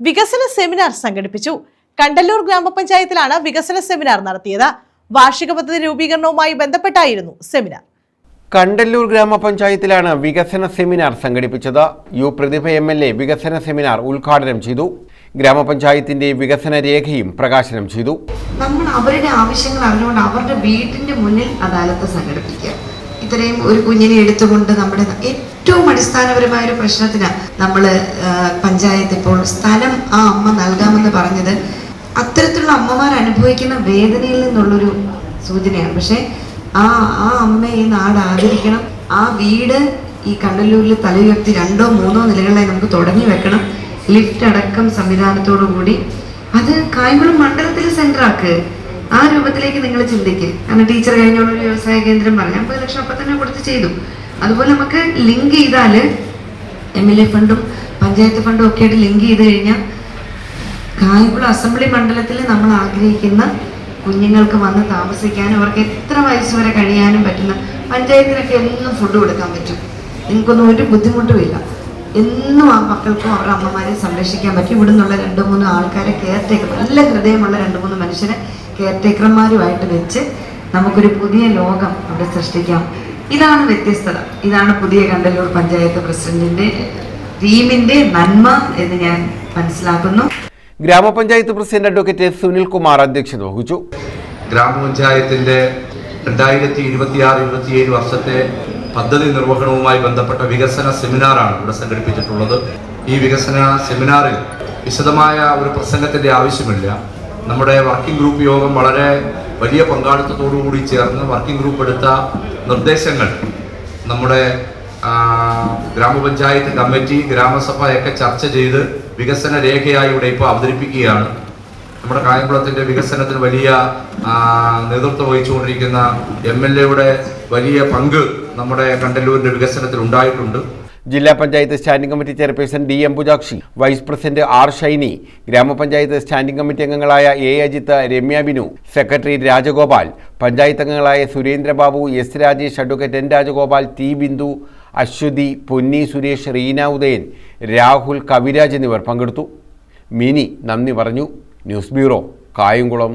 വികസന സെമിനാർ സംഘടിപ്പിച്ചു. കണ്ടല്ലൂർ ഗ്രാമപഞ്ചായത്തിലാണ് വികസന സെമിനാർ നടത്തിയത്. വാർഷിക പദ്ധതി രൂപീകരണവുമായി ബന്ധപ്പെട്ടായിരുന്നു സെമിനാർ. കണ്ടല്ലൂർ ഗ്രാമപഞ്ചായത്തിലാണ് വികസന സെമിനാർ സംഘടിപ്പിച്ചത്. യു പ്രതിഭ MLA വികസന സെമിനാർ ഉദ്ഘാടനം ചെയ്തു. ഗ്രാമപഞ്ചായത്തിന്റെ വികസന രേഖയും പ്രകാശനം ചെയ്തു. നമ്മൾ അവരുടെ ആവശ്യങ്ങൾ അറിഞ്ഞുകൊണ്ട് അവരുടെ വീട്ടിന്റെ മുന്നിൽ അദാലത്ത് സംഘടിപ്പിക്കുക. ഇത്രയും ഒരു കുഞ്ഞിനെ എടുത്തുകൊണ്ട് നമ്മുടെ ഏറ്റവും അടിസ്ഥാനപരമായ ഒരു പ്രശ്നത്തിന് നമ്മൾ പഞ്ചായത്ത് ഇപ്പോൾ സ്ഥലം ആ അമ്മ നൽകാമെന്ന് പറഞ്ഞത് അത്തരത്തിലുള്ള അമ്മമാർ അനുഭവിക്കുന്ന വേദനയിൽ നിന്നുള്ളൊരു സൂചനയാണ്. പക്ഷെ ആ അമ്മയെ ഈ നാട് ആദരിക്കണം. ആ വീട് ഈ കണ്ടല്ലൂരിൽ തലയുയർത്തി 2 or 3 നിലകളായി നമുക്ക് തുടങ്ങി വെക്കണം. ലിഫ്റ്റ് അടക്കം സംവിധാനത്തോടു കൂടി അത് കായംകുളം മണ്ഡലത്തിൽ സെന്ററാക്ക്. ആ രൂപത്തിലേക്ക് നിങ്ങൾ ചിന്തിക്കുക. കാരണം ടീച്ചർ കഴിഞ്ഞുള്ള ഒരു വ്യവസായ കേന്ദ്രം പറഞ്ഞു 50 ലക്ഷം അപ്പം തന്നെ കൊടുത്ത് ചെയ്തു. അതുപോലെ നമുക്ക് ലിങ്ക് ചെയ്താൽ MLA ഫണ്ടും പഞ്ചായത്ത് ഫണ്ടും ഒക്കെ ആയിട്ട് ലിങ്ക് ചെയ്ത് കഴിഞ്ഞാൽ കായംകുളം അസംബ്ലി മണ്ഡലത്തിൽ നമ്മൾ ആഗ്രഹിക്കുന്ന കുഞ്ഞുങ്ങൾക്ക് വന്ന് താമസിക്കാനും അവർക്ക് എത്ര വയസ്സ് വരെ കഴിയാനും പറ്റുന്ന പഞ്ചായത്തിനൊക്കെ എന്നും ഫുഡ് കൊടുക്കാൻ പറ്റും. നിങ്ങൾക്കൊന്നും ഒരു ബുദ്ധിമുട്ടുമില്ല. എന്നും ആ മക്കൾക്കും അവരുടെ അമ്മമാരെ സംരക്ഷിക്കാൻ പറ്റും. ഇവിടെ നിന്നുള്ള 2-3 ആൾക്കാരെ കെയർടേക്കർ, നല്ല ഹൃദയമുള്ള 2-3 മനുഷ്യരെ കെയർടേക്കർമാരുമായിട്ട് വെച്ച് നമുക്കൊരു പുതിയ ലോകം അവിടെ സൃഷ്ടിക്കാം. ഇതാണ് വ്യത്യസ്തത. ഇതാണ് പുതിയ കണ്ടല്ലൂർ പഞ്ചായത്ത് പ്രസിഡന്റിന്റെ ടീമിന്റെ നന്മ എന്ന് ഞാൻ മനസ്സിലാക്കുന്നു. ഗ്രാമപഞ്ചായത്ത് പ്രസിഡന്റ് അഡ്വക്കേറ്റ് സുനിൽ കുമാർ അധ്യക്ഷത വഹിച്ചു. ഗ്രാമപഞ്ചായത്തിന്റെ 2026-27 വർഷത്തെ പദ്ധതി നിർവഹണവുമായി ബന്ധപ്പെട്ട വികസന സെമിനാറാണ് ഇവിടെ സംഘടിപ്പിച്ചിട്ടുള്ളത്. ഈ വികസന സെമിനാറിൽ വിശദമായ ഒരു പ്രസംഗത്തിന്റെ ആവശ്യമില്ല. നമ്മുടെ വർക്കിംഗ് ഗ്രൂപ്പ് യോഗം വളരെ വലിയ പങ്കാളിത്തത്തോടുകൂടി ചേർന്ന് വർക്കിംഗ് ഗ്രൂപ്പ് എടുത്ത നിർദ്ദേശങ്ങൾ നമ്മുടെ ഗ്രാമപഞ്ചായത്ത് കമ്മിറ്റി, ഗ്രാമസഭയൊക്കെ ചർച്ച ചെയ്ത് വികസന രേഖയായി ഇവിടെ ഇപ്പോൾ അവതരിപ്പിക്കുകയാണ്. നമ്മുടെ കായംകുളത്തിന്റെ വികസനത്തിന് വലിയ നേതൃത്വം വഹിച്ചുകൊണ്ടിരിക്കുന്ന MLA വലിയ പങ്ക് നമ്മുടെ കണ്ടല്ലൂരിന്റെ വികസനത്തിൽ ഉണ്ടായിട്ടുണ്ട്. ജില്ലാ panchayat standing committee chairperson D. Ambujakshi, vice president R. Shiny, ഗ്രാമപഞ്ചായത്ത് സ്റ്റാൻഡിംഗ് കമ്മിറ്റി അംഗങ്ങളായ A. അജിത്ത്, രമ്യ ബിനു, സെക്രട്ടറി രാജഗോപാൽ, പഞ്ചായത്ത് അംഗങ്ങളായ Surendrababu, S. Rajesh, advocate N. Rajagopal, T. Bindu, Aswathy, Ponni Suresh, Reena Udayan, Rahul, Kaviraj എന്നിവർ പങ്കെടുത്തു. മിനി നന്ദി പറഞ്ഞു. News bureau, Kayamkulam.